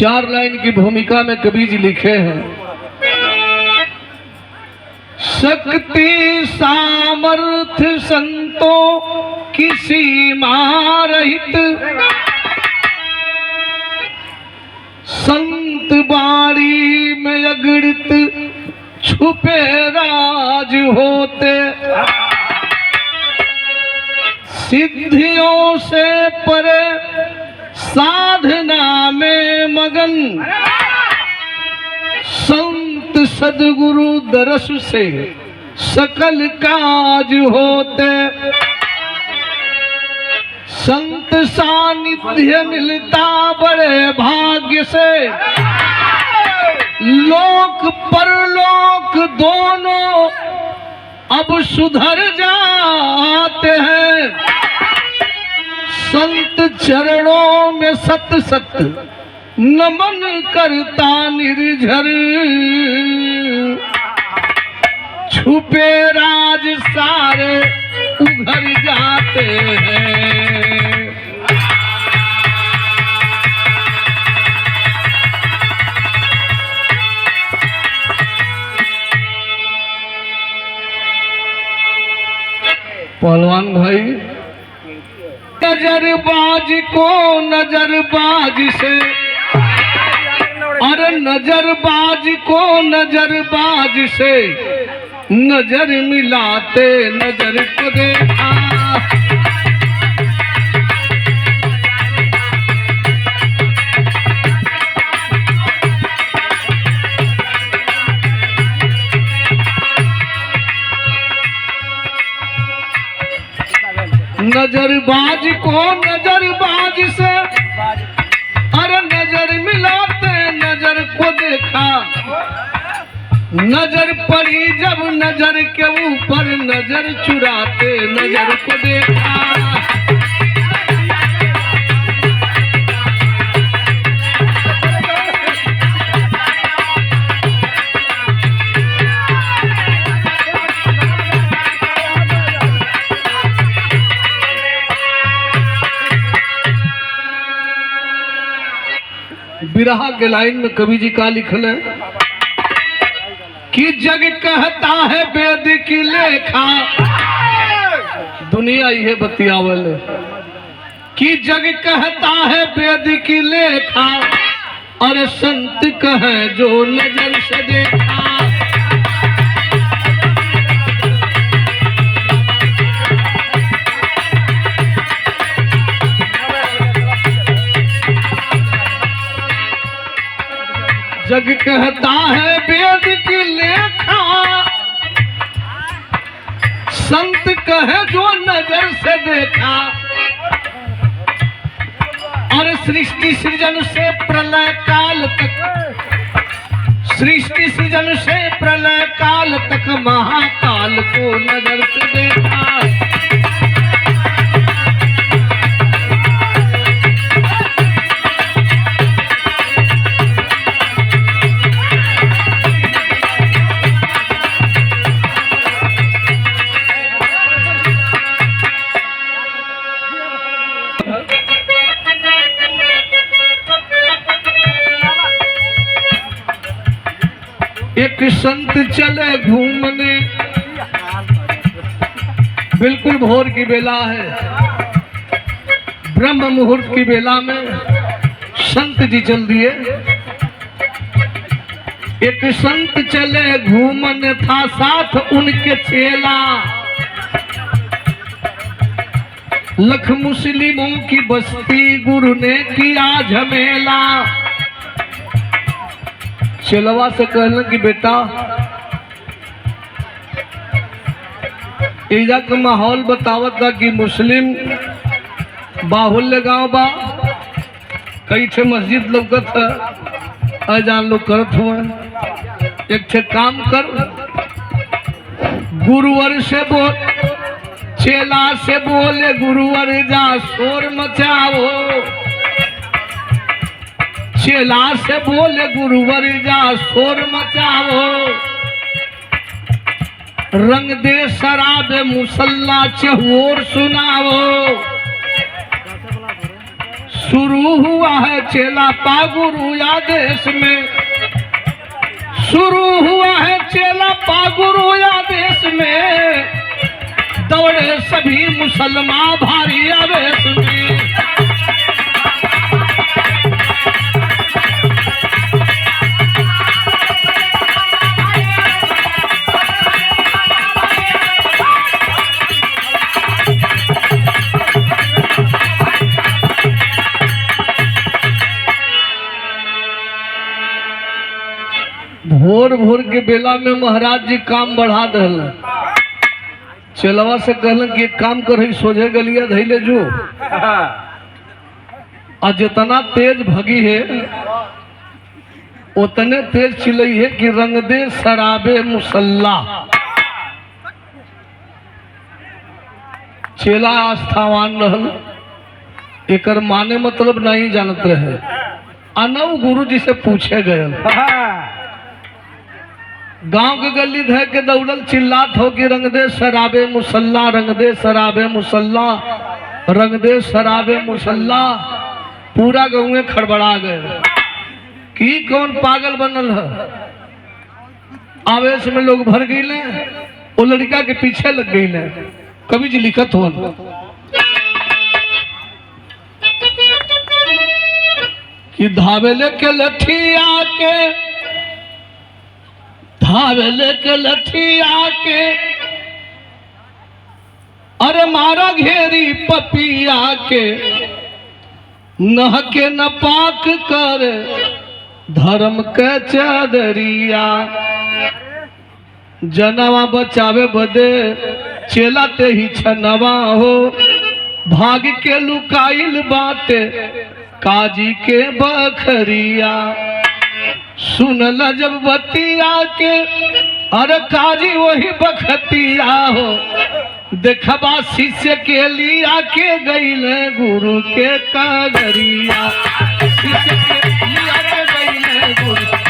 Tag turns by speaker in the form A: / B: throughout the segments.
A: 4 line की भूमिका में कवि जी लिखे हैं। शक्ति सामर्थ्य संतों की सीमा रहित, संत बाड़ी में अगणित छुपे राज होते, सिद्धियों से परे साधना में मगन, संत सद्गुरु दरस से सकल काज होते, संत सानिध्य मिलता बड़े भाग्य से, लोक परलोक दोनों अब सुधर जाते हैं, संत चरणों में सत सत नमन करता निर्झर, छुपे राज सारे उघर जाते हैं। पहलवान भाई, नजरबाज को नजरबाज से, अरे नजरबाज को नजरबाज से नजर मिलाते नजर को देखा, नजरबाज को नजरबाज से, अरे नजर मिलाते नजर को देखा, नजर पड़ी जब नजर के ऊपर नजर चुराते नजर को देखा, बिरहा के लाइन में कवि जी का लिखल है कि जग कहता है वेद की लेखा, दुनिया यह बतियावल कि जग कहता है वेद की लेखा, और संत कहे जो नजर से देखा, जग कहता है वेद की लेखा, संत कहे जो नजर से देखा, और सृष्टि सृजन से प्रलय काल तक, सृष्टि सृजन से प्रलय काल तक महाकाल को नजर से देखा, एक संत चले घूमने, बिल्कुल भोर की बेला है, ब्रह्म मुहूर्त की बेला में संत जी चल दिए। एक संत चले घूमने, था साथ उनके चेला, लख मुस्लिमों की बस्ती गुरु ने किया झमेला। चेलवा से कहना कि बेटा एजा का माहौल बतावत था कि मुस्लिम बाहुल्य गांव बा, कई ठे मस्जिद लौकत है, अजान लोग करत हुआ, एक ठे काम कर, गुरुवर से बोल, चेला से बोले गुरुवर जा शोर मचाओ, चेला से बोले गुरुवर जा शोर मचाओ, रंग दे शराब मुसल्ला चहुओर सुनाओ, शुरू हुआ है चेला पागुरु या देश में, शुरू हुआ है चेला पागुरु या देश में, दौड़े सभी मुसलमान भारी आवेश में। भोर भोर के बेला में महाराज जी काम बढ़ा दल, चेलवा से कहलन कि एक काम कर, सोझे गलिया धैले जो आ जितना तेज भगी है उतने तेज चिलई है कि रंग दे शराबे मुसल्ला। चेला आस्थावान रहल, एकर माने मतलब नहीं जानत रहे। अनव गुरु जी से पूछे गए, गांव के गली धै के दौड़ल चिल्लात हो कि रंग दे शराबे मुसल्ला, रंग दे शराबे मुसल्ला, रंग दे शराबे मुसल्ला। पूरा गाँव में खड़बड़ा गए कि कौन पागल बनल है। आवेश में लोग भर गईले, वो लड़का के पीछे लग गईले। कवि जी लिखत हो कि धावेले के लठिया के, धावेले के लठिया के, अरे मारा घेरी पपिया के, नह के नपाक कर धर्म के चादरिया। जनवा बचावे बदे चेला ते ही छनवा हो, भाग के लुकाइल बाटे काजी के बखरिया। सुनल जब बतिया के, अरे काजी वही बखतिया हो, देखबा शिष्य के लिया के गईले गुरु के कागरिया। शिष्य के लिया के गईले गुरु।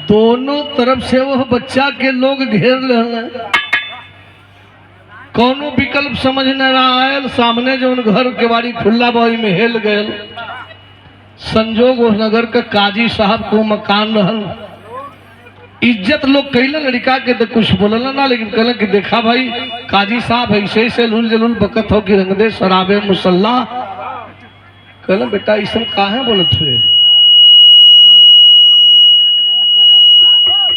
A: दोनों तरफ से वह बच्चा के लोग घेर ले, कौनो विकल्प समझ न आयल। सामने जो उन घर के बाड़ी खुला बाई में हेल गए। संजोग उस नगर के काजी साहब को मकान रहल, इज्जत लोग कैले लड़का के तो कुछ बोलल ना, लेकिन कहल कि देखा भाई काजी साहब ऐसे ऐसे लुल जलुल बकत हो कि रंग दे शराबे मुसल्ला। कहल बेटा ऐसा काहे बोलत हुए,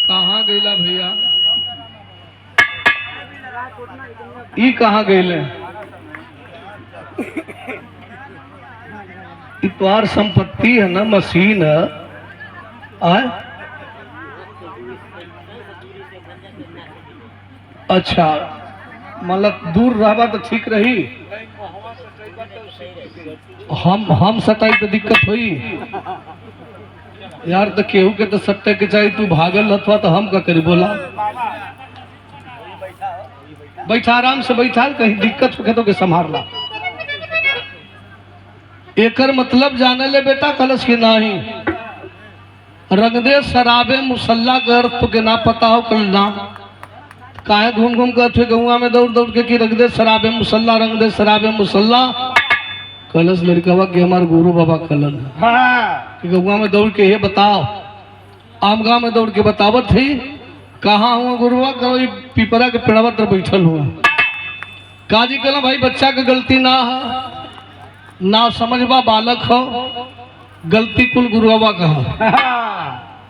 A: कहाँ गईला भैया, ई कहाँ गईले, इतवार संपत्ति है ना, मशीन है। आए अच्छा, मतलब दूर रहबा तो ठीक रही, हम सटाई तो दिक्कत हुई यार। तो केहू के तो सट्टे के चाहिए, तू भागल अथवा तो हम का करी बोला। बैठा आराम से बैठा, कहीं दिक्कत होके तो के संभालना। एकर मतलब जाने ले बेटा कलश की नहीं, रंग दे शराबे मुसल्ला का अर्थ तो के ना पता हो कल ना, काहे घूम घूम कर गौआ में दौड़ दौड़ के कि रंग दे शराबे मुसल्ला, रंग दे शराबे मुसल्ला। कलश लड़कवा के हमारे गुरु बाबा कलन कि गौआ में दौड़ के ये बताओ, आम गाँव में दौड़ के बतावत थी कहाँ हुआ गुरुआ, कहो पीपरा के पेड़वा तर बैठल हुआ। काजी कहला भाई बच्चा के गलती ना है, ना समझबा बालक हो, गलती कुल गुरुआ कहो,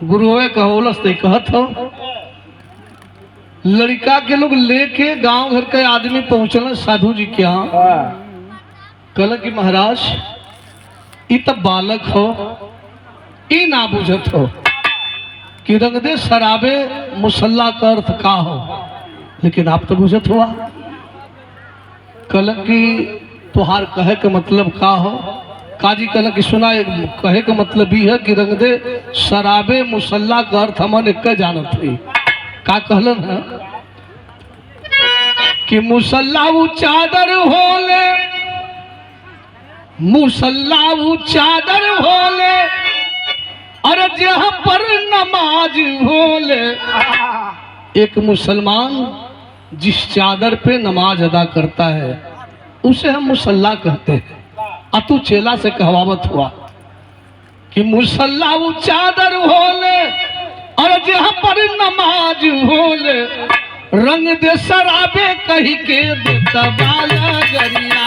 A: गुरुए कहोलस ते कहत हो। लड़का के लोग लेके गांव घर के आदमी पहुंचल साधु जी के यहाँ। कहल कि महाराज ई तब बालक हो, ई ना बुझत हो कि रंग दे शराबे मुसल्ला का अर्थ का हो, लेकिन आप तो बुझत हुआ। कहल कि तुहार कहे के मतलब का हो, काजी कहला कि सुना, एक कहे का मतलब भी है कि रंग दे शराबे मुसल्ला का अर्थ हमन एक जानत थी। का कहलन है कि मुसल्ला वो चादर होले, मुसल्ला वो चादर होले, अरे जहां पर नमाज होले। एक मुसलमान जिस चादर पे नमाज अदा करता है उसे हम मुसल्ला कहते हैं। अतु चेला से कहवावत हुआ कि मुसल्ला वो चादर होले, और जहां पर नमाज होले, रंग दे शराबे कही के देता बाला गरिया।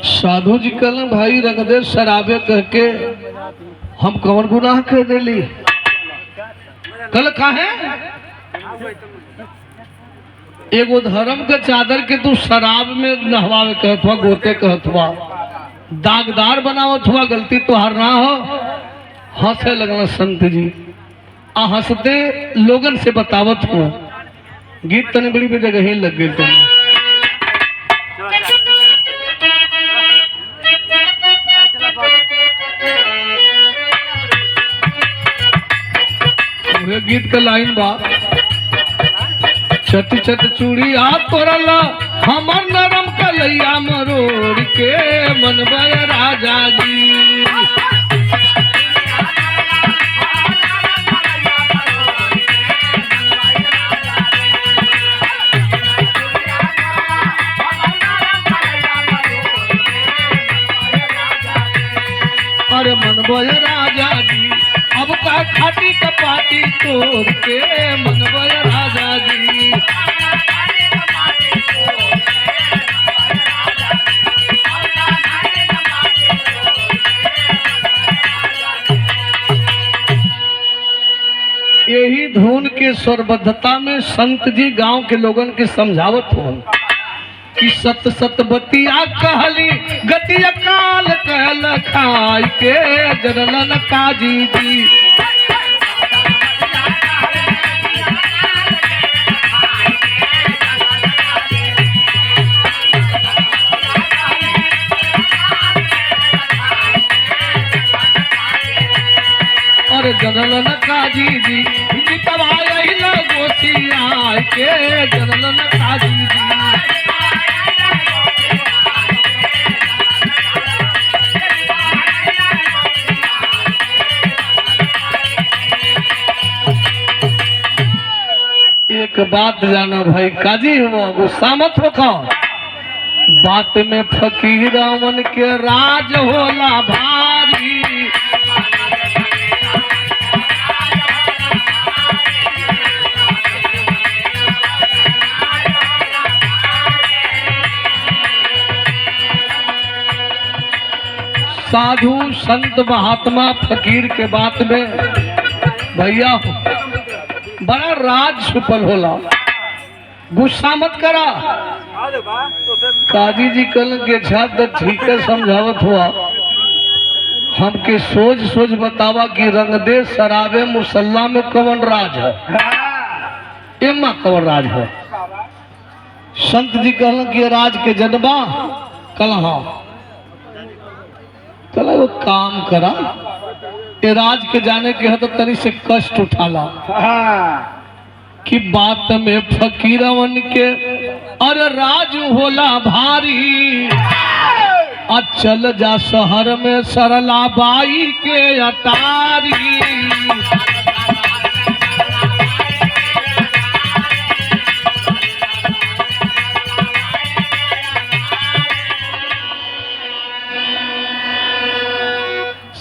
A: साधु जी कहलन भाई रंग दे शराबे कह के हम कौन गुनाह कर देली? कल काहे एगो धर्म के चादर के तू शराब में नहवावे कहत हुआ, गोते कहत हुआ, दागदार बनावत हुआ, गलती तो हर ना हो। हंसे लगना संत जी, आ हंसते लोगन से बतावत हुआ। गीत तने बड़ी जगह ही लग गई। गीत का लाइन बा, छत छत चूड़ी आ तोरला हमर नरम कलैया मरोड़ के मनबय राजा जी। अरे मनबय राजा जी, अब का खाटी कपाटी तोड़ के मनबय राजा जी। यही धुन के स्वरबद्धता में संत जी गांव के लोगन के समझावत हो कि सत सत बतिया कहली गतिया काल कहल खाई के जनलन काजी जी। और जनलन काजी जी गोसिया के जनलन काजी जी। एक बात जाना भाई, काजी हो गुस्सा मत हो, बात में फकीरवन के राज होला भारी। साधु संत महात्मा फकीर के बात में भैया बड़ा राज छुपल होला, गुस्सा मत करा। काजी जी कल के छात ठीक है समझावत हुआ, हमके सोच सोच बतावा कि रंग दे शराबे मुसल्ला में कौन राज है, एमा कौन राज है। संत जी कहल कि राज के जनबा कल हाँ कल वो काम करा, ये राज के जाने के है तो तनी से कष्ट उठाला कि बात में फकीरवन के अरे राज होला भारी। चल जा शहर में सरला बाई के अटारी।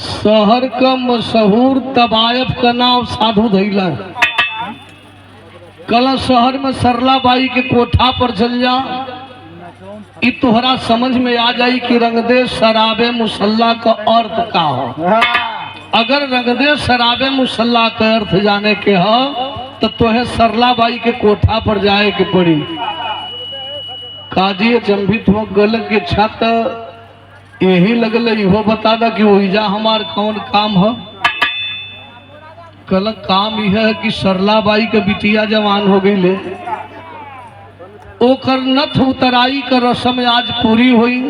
A: शहर का मशहूर तबायफ का नाम साधु धैला। कल शहर में सरला बाई के कोठा पर चल जा, ये तोहरा समझ में आ जाई कि रंगदे शराबे मुसल्ला का अर्थ का हो। अगर रंगदे शराबे मुसल्ला का अर्थ जाने के हो तो तोहे सरला बाई के कोठा पर जाए के पड़ी। काजी अचंभित हो गल के छत यही लगल इहो बता दा कि ओहिजा हमार कौन काम है। कल काम यह है कि सरला बाई के बिटिया जवान हो गई ले, ओकर नथ उतराई का रस्म आज पूरी हुई।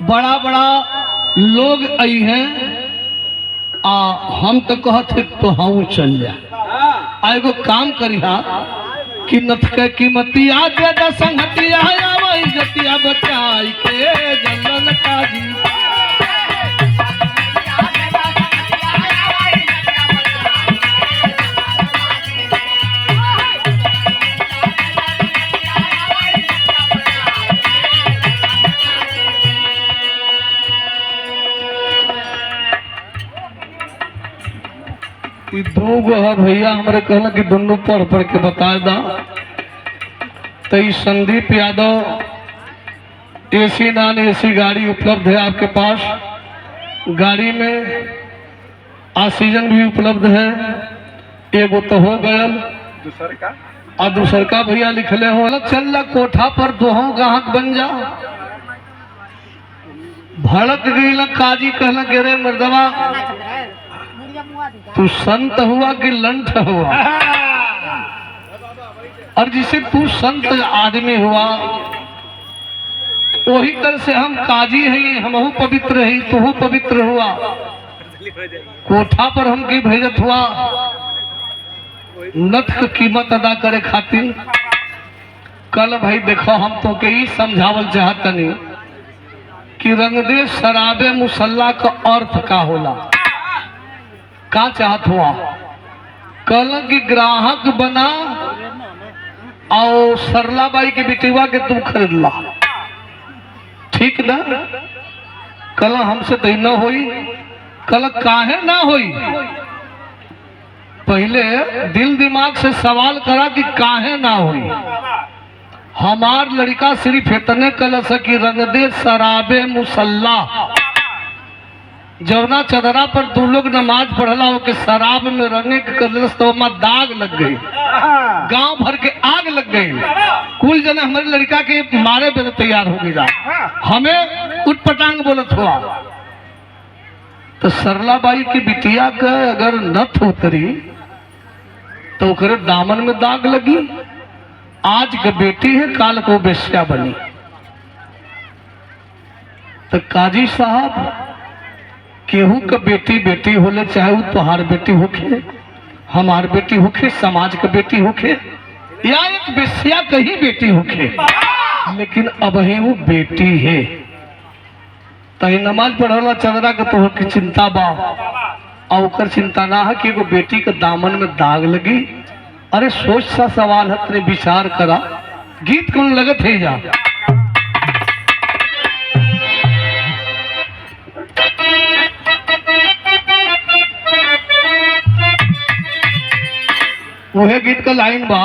A: बड़ा बड़ा लोग आई हैं आ हम तो कहते तो हम चल जा। एगो काम करिहा कि नथ के कीमतिया दे द संगतिया वही जतिया बचाई के जलन काजी। दो गो है भैया हमारे कहना कि दोनों पढ़ पढ़ के बता दा। तो Sandeep Yadav AC non AC गाड़ी उपलब्ध है आपके पास। गाड़ी में ऑक्सीजन भी उपलब्ध है। एगो तो हो गया और दूसर का भैया लिखले हो चल कोठा पर दोहों गाहक बन जा। भड़क गई काजी कहला के रे मर्दवा तू संत हुआ कि लंठ हुआ। और जिसे तू संत आदमी हुआ वही कर से हम काजी हैं, हमहू पवित्र है तू पवित्र हुआ। कोठा पर हम की भेजत हुआ नथ की कीमत अदा करे खातिर। कल भाई देखो हम तो के ही समझावल चाहतनी कि रंगदे शराबे मुसल्ला का अर्थ का होला। का चाहत हुआ कल की ग्राहक बना और सरला बाई के बिटिवा के तू खरीद ला, ठीक ना। कल हमसे तो न होई, कल काहे ना होई। पहले दिल दिमाग से सवाल करा कि काहे ना होई। हमार लड़का सिर्फ इतने कल सकी रंगदे शराबे मुसल्ला। जवना चदरा पर दो लोग नमाज पढ़ला हो के शराब में रंगे के करलस तो दाग लग गई, गांव भर के आग लग गई। कुल जने हमारे लड़का के मारे बेले तैयार हो गई। हमें उठपटांग बोलत हुआ। तो सरला बाई की बिटिया का अगर नथ उतरी तो ओकरे दामन में दाग लगी। आज के बेटी है काल को बेस्या बनी। तो काजी साहब केहू का बेटी बेटी होले, चाहे वो तुहार बेटी होखे, हमार बेटी होखे, समाज का बेटी होखे या एक बेस्या कहीं बेटी होखे, लेकिन अब है वो बेटी है। तही नमाज पढ़ला चदरा के तो की चिंता बा और ओकर चिंता ना है कि एगो बेटी के दामन में दाग लगी। अरे सोच सा सवाल है, तने विचार करा। गीत कौन लगत है जा वह गीत का लाइन बा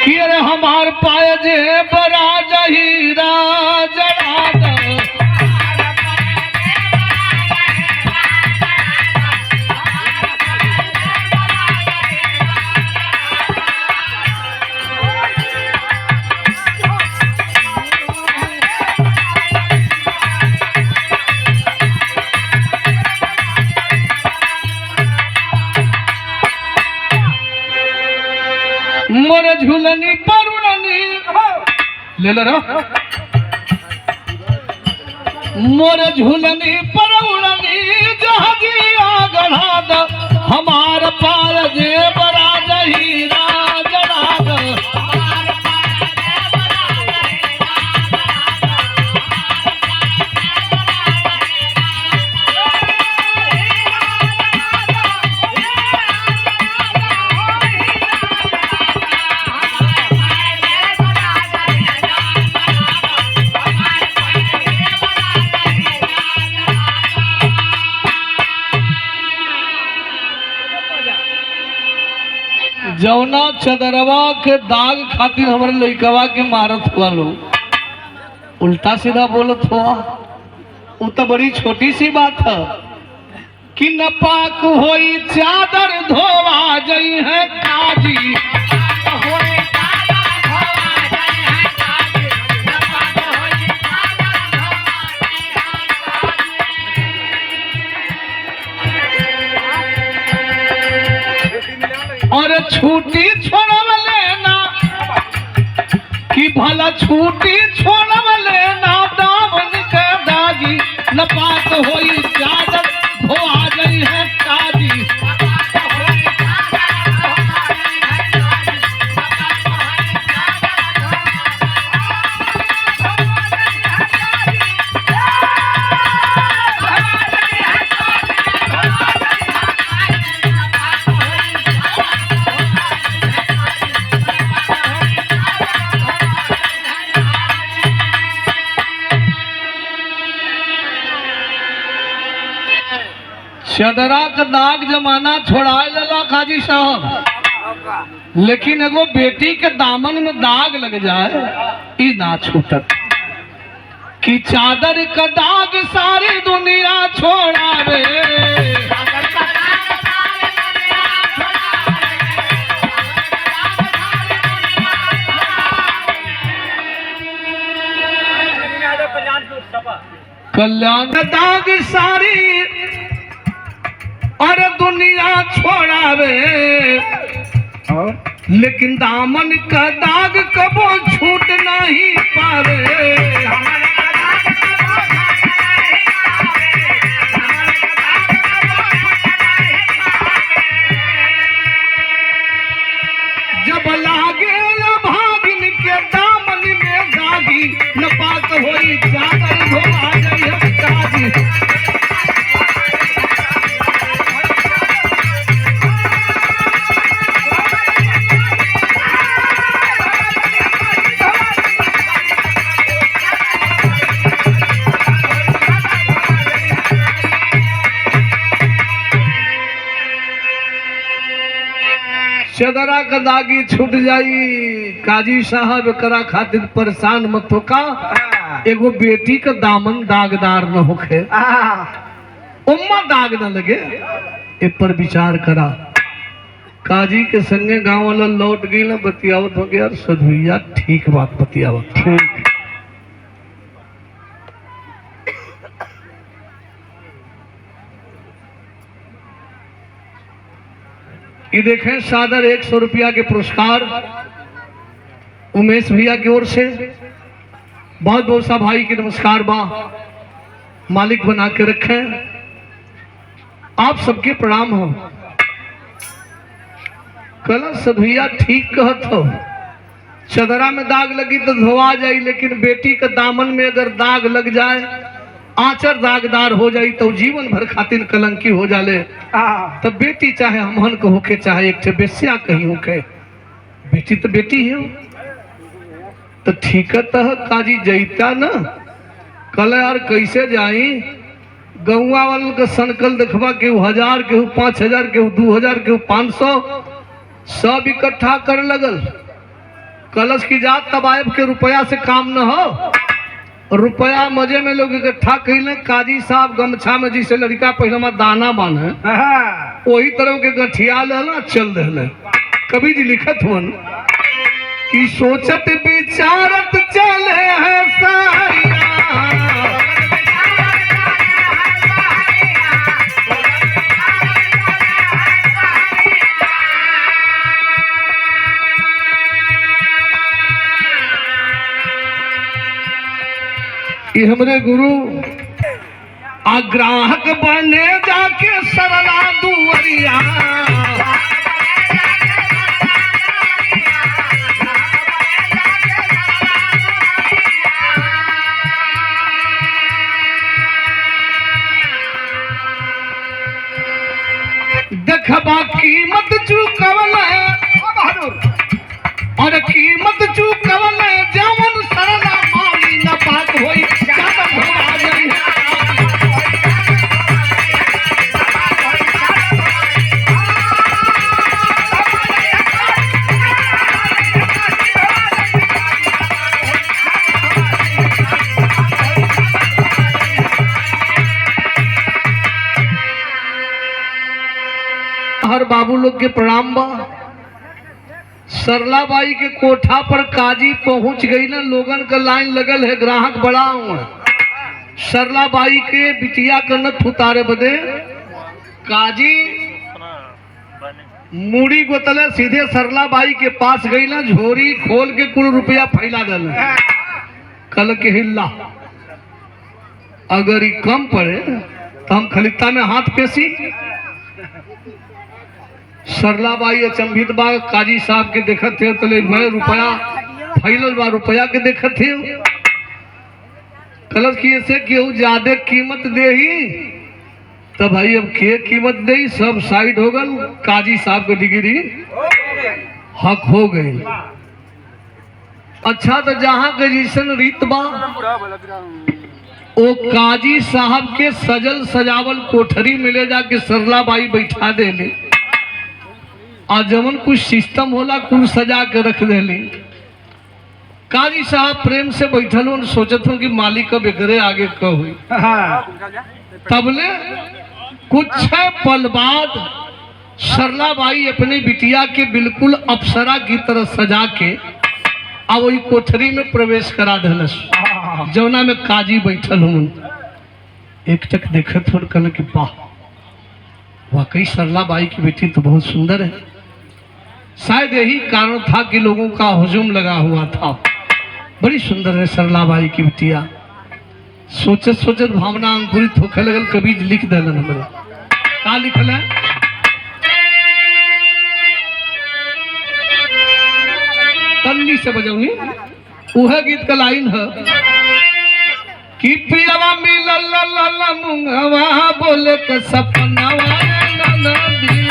A: कि अरे हमार पाए जे बरा जहीरा जड़ा दो। मोर झूलनी परुलनी ले लो रो। मोर झूलनी परुलनी जहाजिया गढ़ा द हमार पार जे बरा जहीरा जड़ा द। जौना चदरवा के दाग खातिर हमारे लइकवा के मारत हुआ लोग। उल्टा सीधा बोलत हो, वो तो बड़ी छोटी सी बात है कि नपाक होई चादर धोवा जई है काजी। और छूटी छोड़व लेना कि भला छूटी छोड़व लेना दामन के दागी, नपाक होई चादर धोआ गई है काजी। चदरा का दाग जमाना छोड़ाए लला काजी साहब, लेकिन एगो बेटी के दामन में दाग लग जाए ई ना छूटत कि चादर का दाग सारी दुनिया छोड़ावे। कल्याण का दाग सारी और दुनिया छोड़ावे, लेकिन दामन का दाग कबो छूट नहीं पावे। जब लागे भागिन के दामन में दागी, नपाक होई चादर धोआ गई है काजी। चदरा का दागी छूट जाई काजी साहब, करा खातिर परेशान मत हो का। एगो बेटी का दामन दागदार न होखे, उम्मा दाग न लगे, ए पर विचार करा। काजी के संगे गांव वाला लौट गई ना, बतियावत हो गया सधुइया ठीक बात बतियावत ठीक। ये देखें सादर 100 रुपया के पुरस्कार उमेश भैया की ओर से। बहुत बहुत सा भाई के नमस्कार बा, मालिक बना के रखें, आप सबके प्रणाम हो। कल सधुइया ठीक कहत हो, चदरा में दाग लगी तो धोआ जाए, लेकिन बेटी के दामन में अगर दाग लग जाए, आंचर दागदार हो जाई तो जीवन भर खातिर कलंकी हो जाले। तब बेटी चाहे हमहन को होके चाहे एक बेस्या कहीं होके, बेटी तो बेटी है। तो ठीक है काजी जैता ना, कल यार कैसे जाई, गौवा वाल के सनकल देखबा के 1000 के 5000 के 2000 के 500 सब इकट्ठा कर लगल। कलश की जात तबायब के रुपया से काम न हो, रुपया मजे में लोग इकट्ठा कैले। काजी साहब गमछा में जिसे लड़का पहले दाना बांधे वही तरह के गठिया लेना चल रहे। कभी जी लिखत हुन कि सोचत विचारत चले है सारिया, कि हमरे गुरु आग्राहक बने जाके सरला दुवरिया। देखबा कीमत चुकवल और कीमत चुकवल जवन सरला माली न बात होई चादर धोआ गई। बाबू लोग के प्रणाम बा। सरला बाई के कोठा पर काजी पहुंच गई ना, लोगन का लाइन लगल है, ग्राहक बड़ा हुआ। सरला बाई के बिटिया का नथ उतारे बदे काजी मूड़ी गोतले सीधे सरला बाई के पास गई ना, झोरी खोल के कुल रुपया फैला दल। कल के हिल्ला अगर ये कम पड़े तो हम खलिता में हाथ पेशी। सरला बाई अचंभित बा, काजी साहब के देखत थे तो मैं रुपया फैलल बा, रुपया के देखत थे। कलश की ऐसे केहू ज्यादा कीमत दे ही तो भाई अब के कीमत दे, सब साइड हो गल। काजी साहब को डिग्री हक हो गई। अच्छा तो जहां के जैसन रीत बा ओ काजी साहब के सजल सजावल कोठरी में ले जाके सरला बाई बैठा दे ले, और जमन कुछ सिस्टम होला कुल सजा के रख दे ले। काजी साहब प्रेम से बैठल हो, सोचत हूँ कि मालिक कब एकरे आगे क हुई। तबले कुछ पल बाद सरला बाई अपनी बिटिया के बिल्कुल अप्सरा की तरह सजा के अब वही कोठरी में प्रवेश करा दलस, जौना में काजी बैठल हूँ। एक टक देखत हो, कल कि वाह वाकई सरला बाई की बेटी तो बहुत सुंदर है। शायद यही कारण था कि लोगों का हुजूम लगा हुआ था, बड़ी सुंदर है सरला बाई की बिटिया। सोचत सोचत भावना अंकुरित होखे लगल, कबीर लिख दिलन। हमरे का लिखल है? तन्नी से बजौनी उह गीत का लाइन है कि पियावा मिलल लल मुंगवा बोले के सपनावा नदी।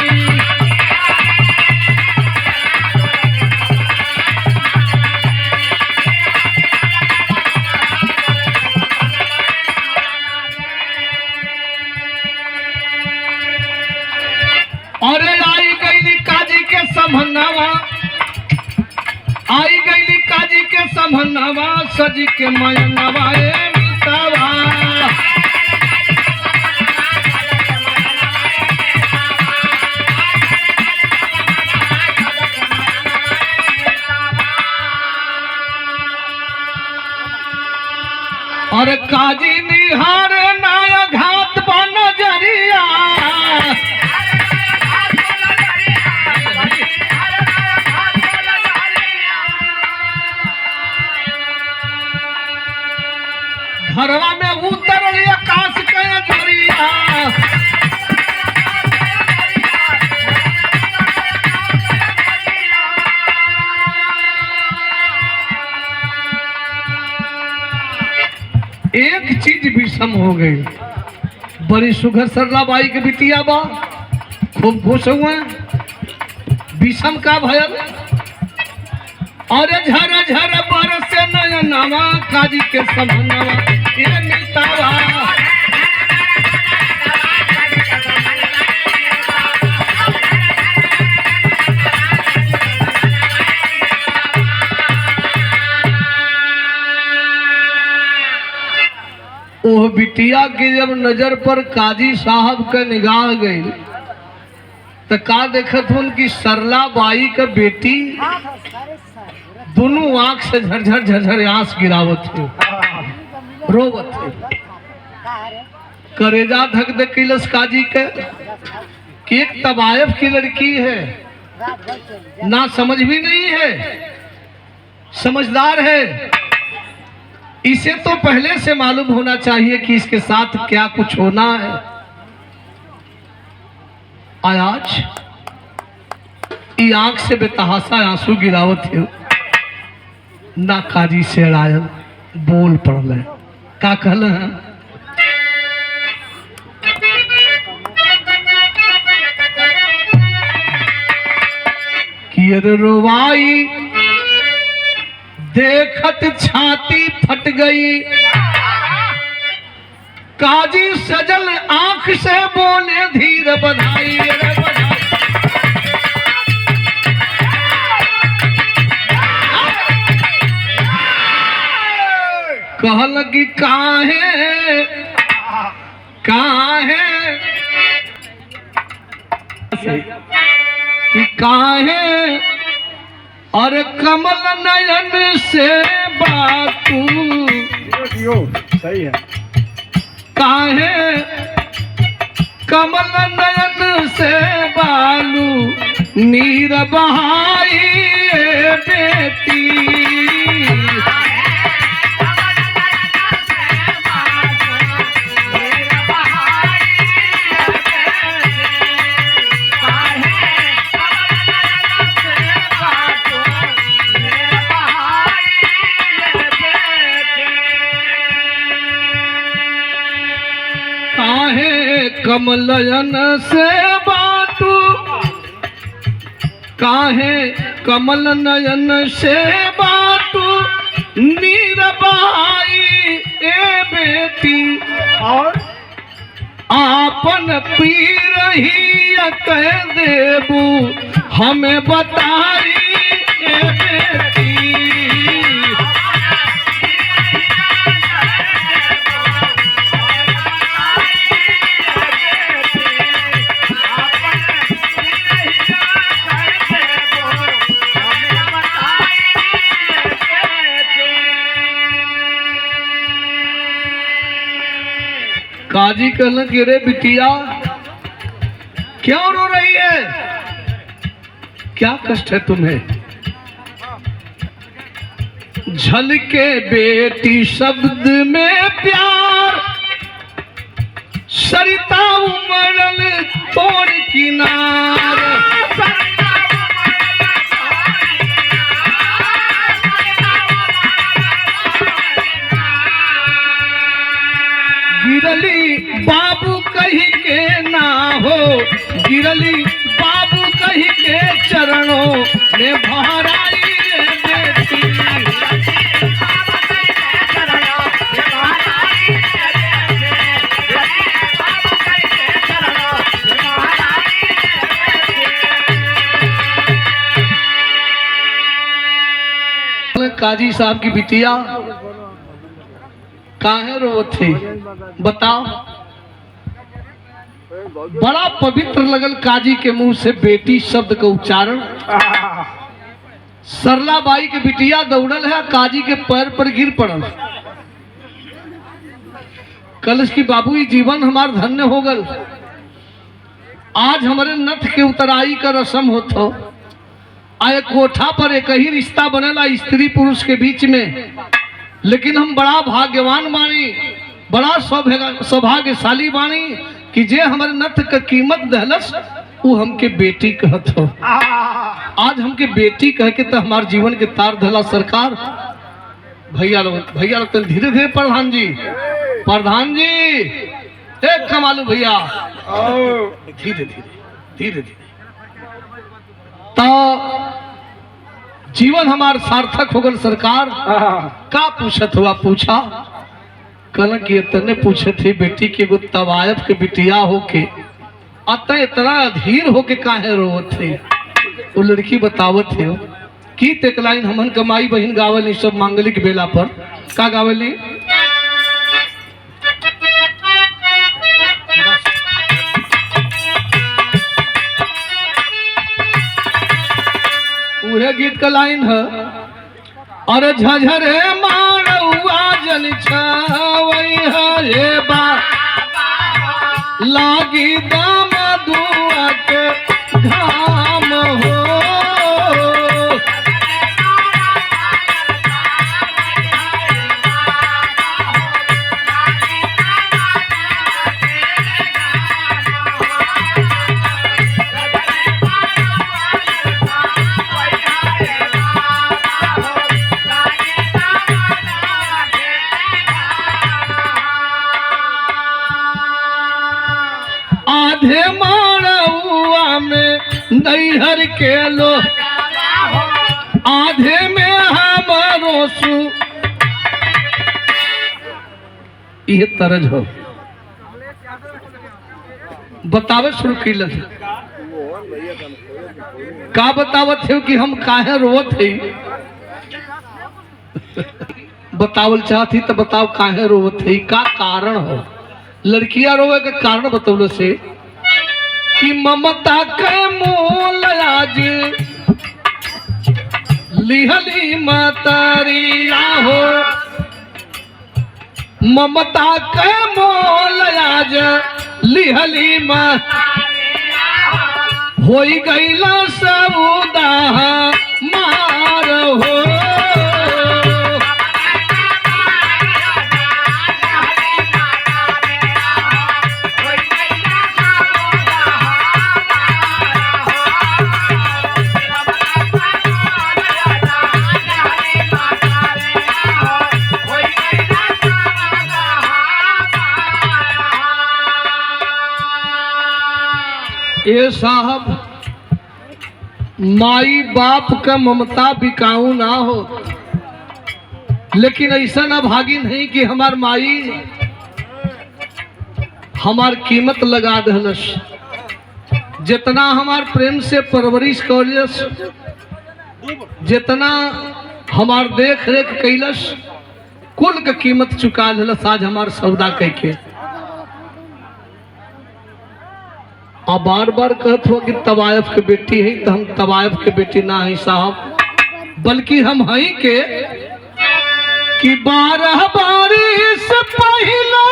A: अरे आई गई काजी के समहनवा, आई गई काजी के समहनवा, सजी के मयनवा ए मितावा। और काजी निहार नाया घात बन जरिया, घरवा में उतरल आकाश के जरिया। एक चीज विषम हो गई, बड़ी सुघर सरला बाई के बिटिया बा, खूब खुश हुए। विषम का भयल, और झर झर बरसे नयनवा, काजी के समहनवा ये मितावा। ओह बिटिया की जब नजर पर काजी साहब का निगाह गई तो का देखत हूँ कि सरला बाई का बेटी दोनों आंख से झरझर झरझर आंस गिरावत है, रोवत है। करेजा धक धक किलस काजी के कि एक तबायफ की लड़की है, ना समझ भी नहीं है, समझदार है। इसे तो पहले से मालूम होना चाहिए कि इसके साथ क्या कुछ होना है। आज ये आंख से बेतहासा आंसू गिरावत है, ना काजी से अड़ायल बोल पड़ल। का कहल है कि अरे रोवाई देखत छाती फट गई, काजी सजल आंख से बोले धीर बधाई रे बधाई। कहल कि काहे काहे कि काहे और कमल नयन से बातू
B: सही है।
A: काहे कमल नयन से बालू नीर बहाई बेटी। काहे कमलयन से बाटू काहे कमल नयन से बाटू नीर बहाई ए बेटी।
B: और
A: आपन पीर ही कह देबू हमें बताई ए बेटी। काजी कहलन कि रे बिटिया क्यों रो रही है, क्या कष्ट है तुम्हें। झलके बेटी शब्द में प्यार सरिता उमड़ल तोड़ किनार। गिरली बाबू कही के ना हो, गिरली बाबू कही के चरणों में भराई बेटी। काजी साहब की बिटिया काहे रोवत थी बताओ। बड़ा पवित्र लगल काजी के मुंह से बेटी शब्द का उच्चारण। सरला बाई के बिटिया दौड़ल है, काजी के पैर पर गिर पड़ल। कल की बाबू जीवन हमार धन्य हो गल। आज हमारे नथ के उतराई का रस्म होता। आए कोठा पर एक ही रिश्ता बनेला स्त्री पुरुष के बीच में, लेकिन हम बड़ा भाग्यवान बानी, बड़ा सौभाग्यशाली बानी कि जे हमारे नथ का कीमत दहलस वो हमके बेटी कहत हो। आज हमके बेटी कह के तो हमारे जीवन के तार धला सरकार। भैया लोग तो धीरे धीरे प्रधान जी एक कमालू भैया धीरे धीरे तो जीवन हमार सार्थक हो गल सरकार। का पूछत हुआ पूछा कल की इतने पूछे थे बेटी के एगो तवायफ के बिटिया होके अत इतना अधीर होके काहे रोवत थे। वो लड़की बतावत थे की एक लाइन हमन कमाई बहन गावल सब मांगलिक बेला पर का गावली। उहे गीत का लाइन है और झझरे मारौआ जल छावई है ये बा लागी दाम दुआ के धाम हो। आधे मारौआ में नैहर के लो आधे में हमारो सु ये तरज हो बतावे शुरू किलन का बतावत है कि हम काहे रोवत है। बतावल चाहती तो बताओ काहे रोवत है, का कारण हो। लड़कियां रोवे के कारण बतौलो से कि ममता के मोल आज लिहली मतरिया हो, ममता के मोल आज लिहली होई गईला सौदा मार हो। ए साहब, माई बाप का ममता बिकाऊ ना हो, लेकिन ऐसा ना भागी नहीं कि हमार माई हमार कीमत लगा दहलस। जितना हमार प्रेम से परवरिश करलस, जितना हमार देख रेख कैलस, कुल का कीमत चुका दहलस आज हमार सौदा कह। अब बार बार कहत हो कि तवायफ के बेटी है, तो हम तवायफ के बेटी ना है साहब, बल्कि हम हैं के कि 12 बारिश पहले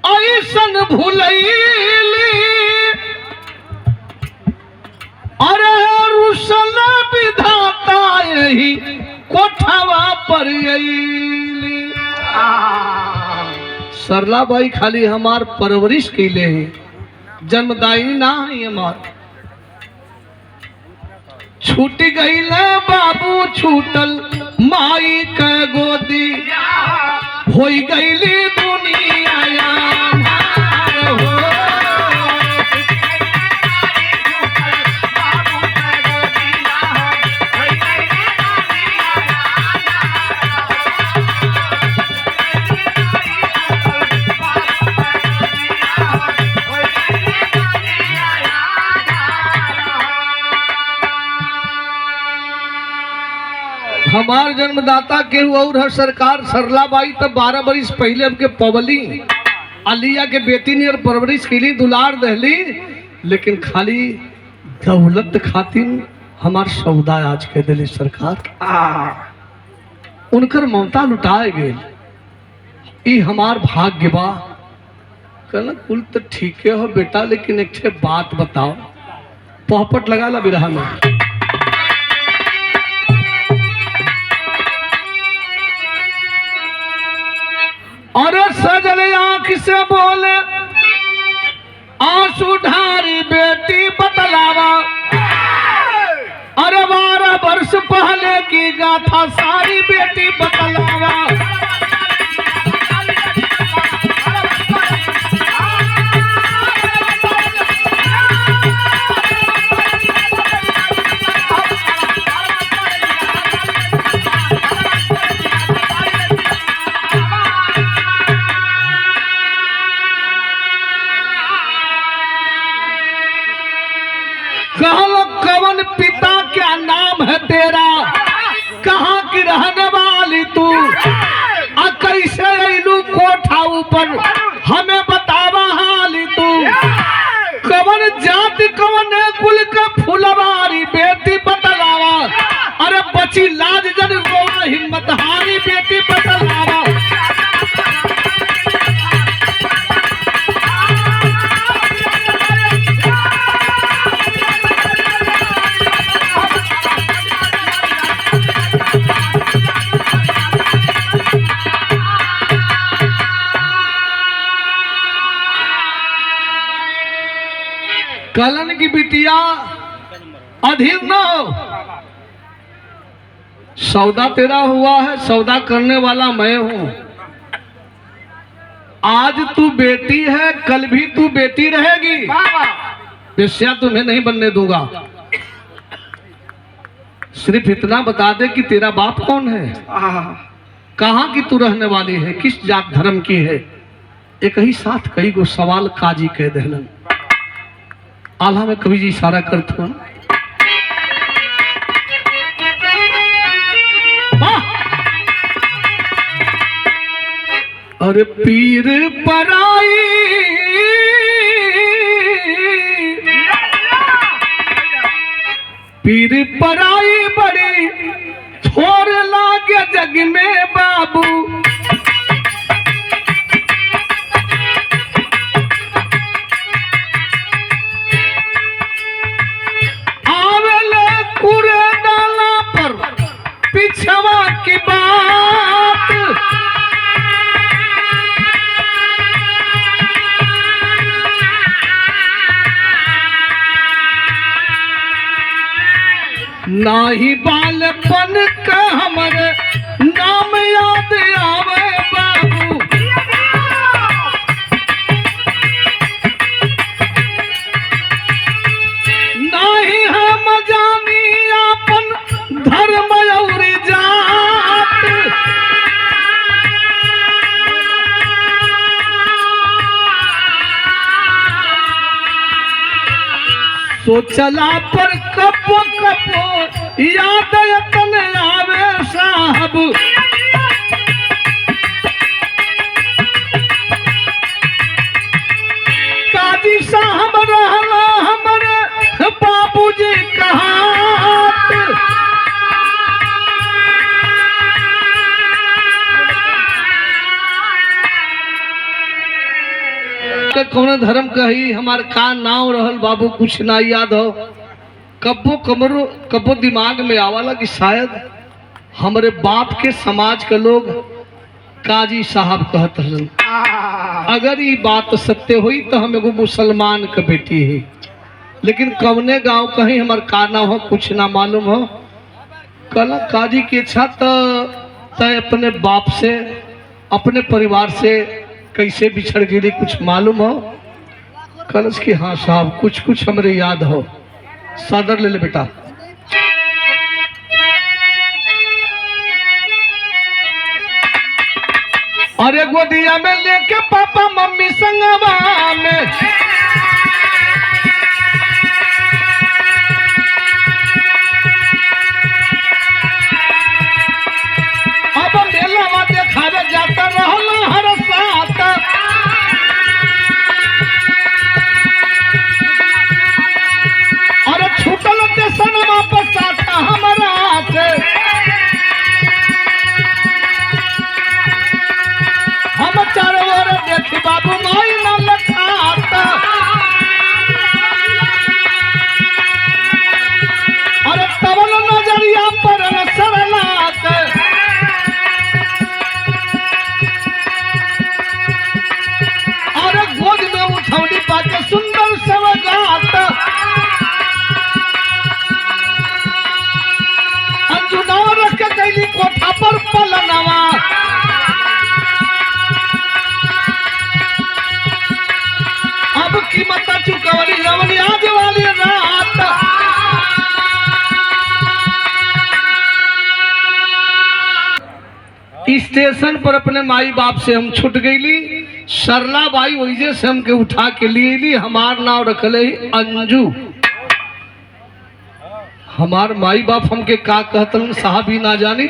A: ऐसन भूलैली, अरे रुसल विधाता यही कोठवा पर अइली। सरला बाई खाली हमार परवरिश कैले है, जन्मदायिनी ना है हमार। छूट गईल बाबू छूटल माई के गोदी, होई गईली दुनिया यार हो। हमार जन्मदाता के और है सरकार सरला बाई, तब 12 बरिस पहले हमके पवली अलिया के बेटी ने और परवरिश के लिए दुलार दहली, लेकिन खाली दौलत खातिर हमार सौदा आज के दिली सरकार। उनकर ममता लुटाए गए, ई हमार भाग्य बा। कहना कुल तो ठीक हो बेटा, लेकिन एक ठे बात बताओ। पोहपट लगा ला बिरहा में। और सजल आंख से बोले आंसू ढारी बेटी बतलावा, अरे 12 वर्ष पहले की गाथा सारी बेटी बतलावा। कवन पिता क्या नाम है तेरा, कहाँ की रहने वाली तू, कैसे अइलू कोठा ऊपर हमें बतावा हाली तू। कवन जाति कवन कुल का फुलवारी बेटी बतलावा, अरे बची लाज जन गोवा हिम्मत हारी बेटी बतलावा। कलन की बिटिया अधीर न हो, सौदा तेरा हुआ है, सौदा करने वाला मैं हूं। आज तू बेटी है, कल भी तू बेटी रहेगी, वेश्या तुम्हें नहीं बनने दूंगा। सिर्फ इतना बता दे कि तेरा बाप कौन है, कहाँ की तू रहने वाली है, किस जात धर्म की है। एक ही साथ कई गो सवाल काजी कह देलन। आल्हा में कवि जी इशारा करते हैं, अरे पीर पराई पीर पराई बड़ी थोर लागे जग में बाबू। आवेले कूड़े डाला पर पिछवा की बात। नाही बालपन का हमरे नाम याद आवे बाबू। नाही हम जानी अपन धर्म और जात। सोचला पर कपो कपो याद यतन आवे साहब। काजी साहब रहला हमरे बाबूजी कहात। कौन धर्म कही हमार का नाव रहल बाबू कुछ ना याद हो। कब्बो दिमाग में आवाला कि शायद हमारे बाप के समाज के लोग काजी साहब कहत हलन। अगर ये बात सत्य हुई तो हम एगो मुसलमान के बेटी है, लेकिन कवने गांव कहीं हमार का ना हो कुछ ना मालूम हो। कल काजी की इच्छा तय अपने बाप से अपने परिवार से कैसे बिछड़ गिरी कुछ मालूम हो। कलश की हाँ साहब कुछ कुछ हमरे याद हो। सादर ले ले बेटा। अरे गोदिया में लेके पापा मम्मी संगवा में अब मेला देखावे जाता रहला हर साथ। अरे छूटल टेशन वापस आता हमारा से। हम चारों ओर देखी बाबू माई न लखाता। अरे तबल नजरिया पर सरलात। अरे गोद में उठौनी पाके सुंदर सवगात। अंजुना रख के गईली कोठा पर पलनवा। अब कीमत चुकवली रवनी आज वाली रात। स्टेशन पर अपने माई बाप से हम छूट गईली। सरला बाई वही से हमके उठा के लिए ली। हमार नाम रखले अंजू। हमार माई बाप हमके का कहतन साहब ही ना जानी।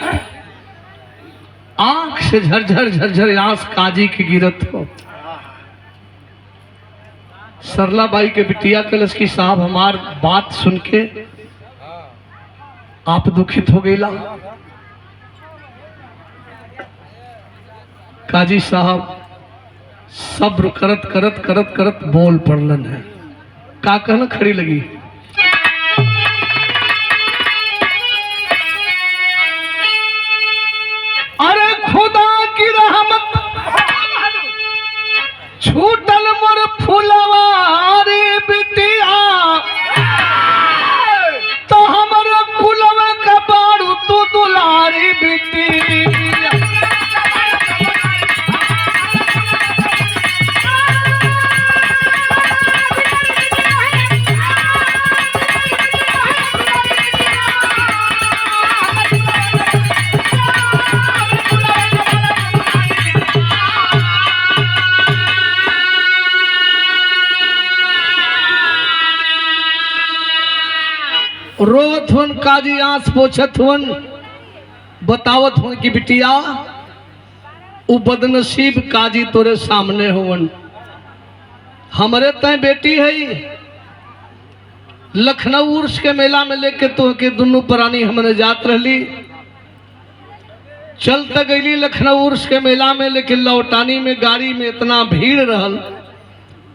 A: आंख से झरझर झरझर आंस काजी की गिरत हो। सरला बाई के बिटिया कलश की साहब हमार बात सुन के आप दुखित हो गईला। काजी साहब सब्र करत करत करत करत बोल पड़लन है। का कहना खड़ी लगी। अरे खुदा की रहमत छूटल मोर फुलवारी बिटिया। तो हमर कुलवा का बारू तू दुलारी बिटिया। रोत हुन काजी आंस पोछत हुन बतावत हुन कि बिटिया उ बदनसीब काजी तोरे सामने हुवन। हमरे तय बेटी है लखनऊ उर्स के मेला में लेके तो के दोनों प्राणी हमने जात रहली। चलते गईली लखनऊ उर्स के मेला में, लेकिन लौटानी में गाड़ी में इतना भीड़ रहल,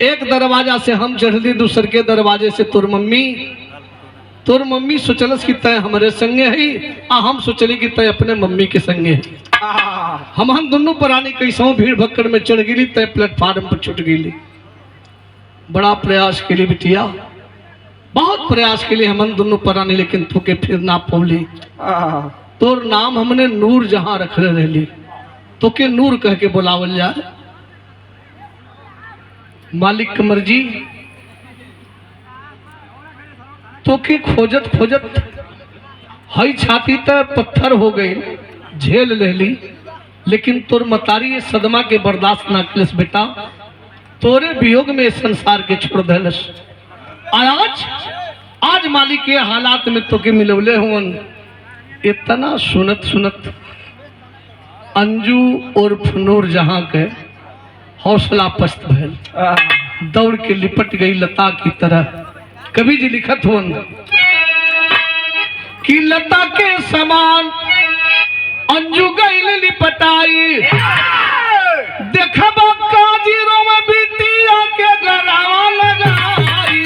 A: एक दरवाजा से हम चढ़ली, दूसर के दरवाजे से तोर मम्मी सोचलस कि तय हमारे संगे है, आ हम सोचली कि तय अपने मम्मी के संगे है। हम दोनों प्राणी कैसों भीड़ भक्कड़ में चढ़ गई, तय प्लेटफार्म पर छुट गई। बड़ा प्रयास के लिए बिटिया, बहुत प्रयास के लिए हम दोनों प्राणी, लेकिन तुके फिर ना पौली। तोर नाम हमने नूर जहां रखले रहली, तो के नूर कह के बुलावल जाए। मालिक की मर्जी, तो के खोजत खोजत हई छाती तक पत्थर हो गई, झेल लेली, लेकिन तोर मतारी ये सदमा के बर्दाश्त ना कलस बेटा, तोरे वियोग में संसार के छोड़ देलस। आज मालिक के हालात में तो के मिलवले हुन। इतना सुनत सुनत अंजू और नूर जहां के हौसला पस्त भैल, दौड़ के लिपट गई लता की तरह। कवि जी लिखत हुन कि लता के समान अंजू गई लिपटाई, देखबा काजीरों में बिटिया के गरावा लगाई।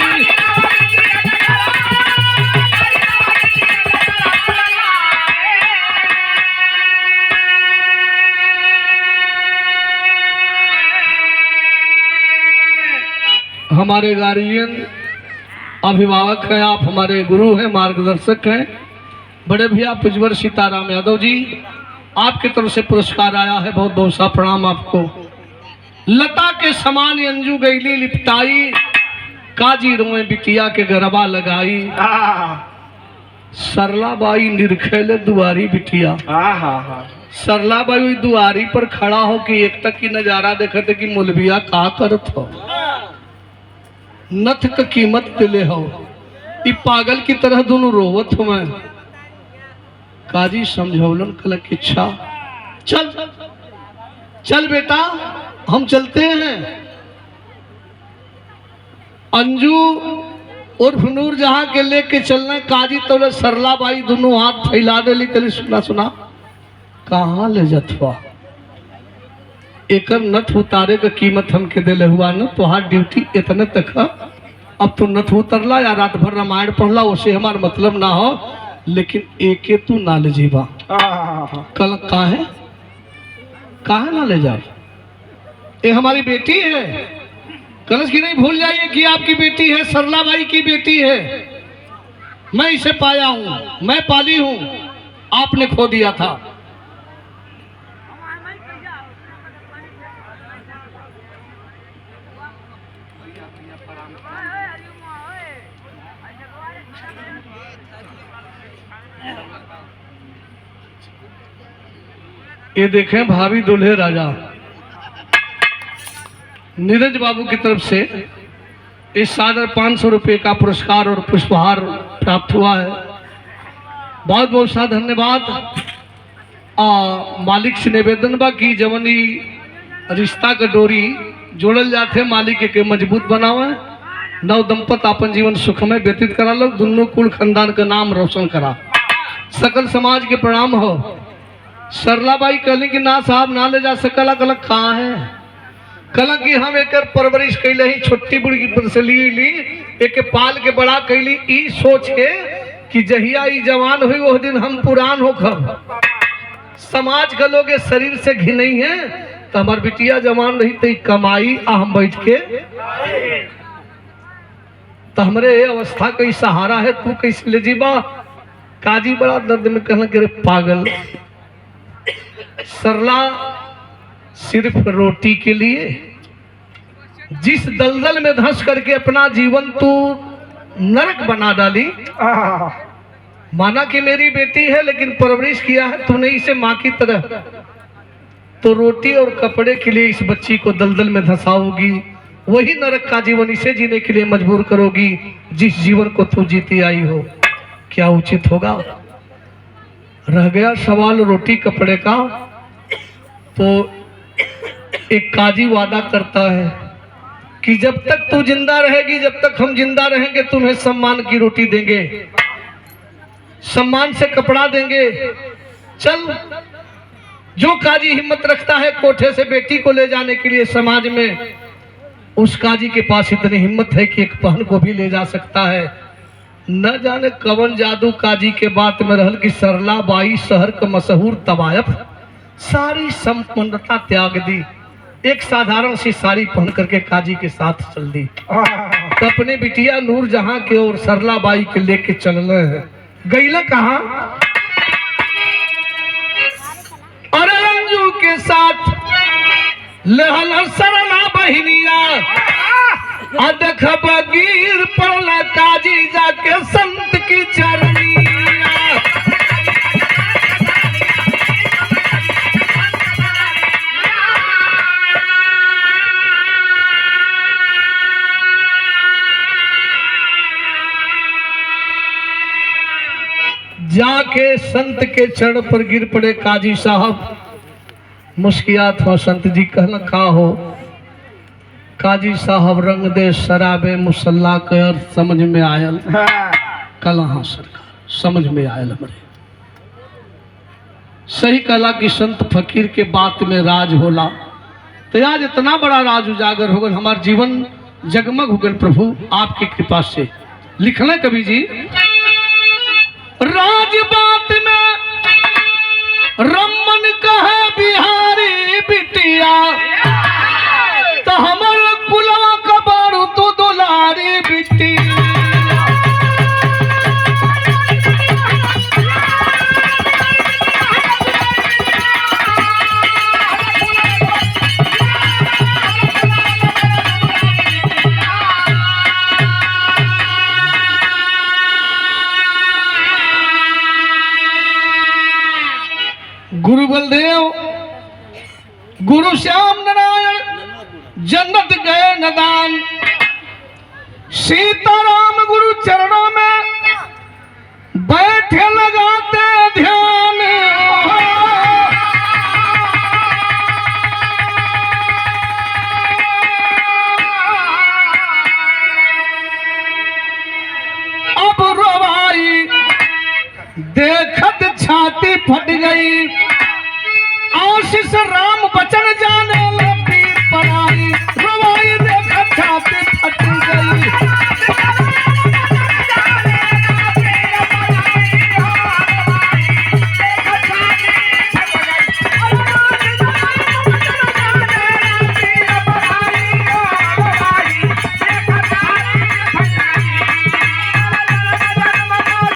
A: हमारे गार्जियन अभिभावक हैं, आप हमारे गुरु हैं, मार्गदर्शक हैं, बड़े भैया पुजवर सीताराम यादव जी, आपकी तरफ से पुरस्कार आया है, बहुत बहुत सा प्रणाम आपको। लता के समान अंजू गईली लिपटाई, काजी रोए बिटिया के गरबा लगाई। सरलाबाई निरखेले दुआरी बिटिया, सरलाबाई दुआरी पर खड़ा हो कि एक तक की नजारा देखते कि मुलबिया का करत हो, नथ का कीमत दिले हो, इ पागल की तरह दोनों रोवत हो। मैं काजी समझौलन कल की इच्छा, चल चल बेटा हम चलते हैं। अंजू और नूर जहां के लेके चलना, काजी तो सरलाबाई दोनों हाथ फैला देली, कली सुना सुना कहाँ ले जतवा, एकर नथ उतारे का कीमत हमके दिले हुआ न, तुहार ड्यूटी इतने तक है। अब तू नथ उतरला या रात भर रामायण पढ़ला, उसे हमार मतलब ना हो, लेकिन एके तू ना ले जीवा। कल काहे ना ले जाओ, ये हमारी बेटी है, कलश की नहीं भूल जाइए कि आपकी बेटी है, सरलाबाई की बेटी है। मैं इसे पाया हूं, मैं पाली हूं, आपने खो दिया था। ये देखें भाभी दुल्हे राजा नीरज बाबू की तरफ से इस सादर 500 रुपये का पुरस्कार और पुष्पहार प्राप्त हुआ है। बहुत बहुत सा धन्यवाद। मालिक से निवेदन बा कि जवनी रिश्ता का डोरी जोड़ल जाते, मालिक के मजबूत बनावे, नव दंपत अपन जीवन सुखमय व्यतीत करा लो, दोनों कुल खानदान का नाम रोशन करा, सकल समाज के प्रणाम हो। सरलाबाई कहली कि ना साहब ना ले जा सकला, कल कहाँ है, कल की हम एक परवरिश कैले ही, छोटी बुढ़ी से ली एक पाल के बड़ा कैली, ई सोच के कि जहिया ई जवान हुई वो दिन हम पुरान हो खब। समाज का लोग शरीर से घिनई है, तो हमार बिटिया जवान रही तो कमाई आ हम बैठ के, तो हमरे ये अवस्था कई सहारा है, तू कैसे ले जीवा। काजी बड़ा दर्द में कहना कि पागल, सरला सिर्फ रोटी के लिए जिस दलदल में धंस करके अपना जीवन तू नरक बना डाली। माना कि मेरी बेटी है, लेकिन परवरिश किया है तूने इसे माँ की तरह, तो रोटी और कपड़े के लिए इस बच्ची को दलदल में धंसाओगी, वही नरक का जीवन इसे जीने के लिए मजबूर करोगी जिस जीवन को तू जीती आई हो। क्या उचित होगा? रह गया सवाल रोटी कपड़े का, तो एक काजी वादा करता है कि जब तक तू जिंदा रहेगी, जब तक हम जिंदा रहेंगे, तुम्हें सम्मान की रोटी देंगे, सम्मान से कपड़ा देंगे। चल, जो काजी हिम्मत रखता है कोठे से बेटी को ले जाने के लिए समाज में, उस काजी के पास इतनी हिम्मत है कि एक बहन को भी ले जा सकता है। न जाने कवन जादू काजी के बात में रहल कि सरला बाई शहर का मशहूर तवायफ सारी संपन्नता त्याग दी, एक साधारण सी साड़ी पहन करके काजी के साथ चल दी। तो अपने बिटिया नूर जहां के और सरला बाई के लेके चलना है। गईला कहा? अरे अंजू के साथ लहल सरला बहिनिया, अदख बगीर पड़ला काजी जाके संत की चरनिया। जाके संत के चरण पर गिर पड़े काजी साहब। मुस्कियात हो संत जी, कहना का हो? काजी साहब रंग दे शराबे मुसल्ला के अर्थ समझ में आयल। कला हाँ सरकार, समझ में आयल हमरे। सही कला कि संत फकीर के बात में राज होला। तो आज इतना बड़ा राज उजागर हो गया, हमारा जीवन जगमग हो गया प्रभु आपकी कृपा से। लिखना कवि जी, राज बात में रमन कहे बिहारी बिटिया, तो हमर कुलवा कबारू तो दुलारी बिटिया। गुरु बलदेव, गुरु श्याम नारायण जन्नत गए नदान, सीताराम गुरु चरणों में बैठे लगाते ध्यान। अब रोवाई देखत छाती फट गई, आशीष राम बचन जा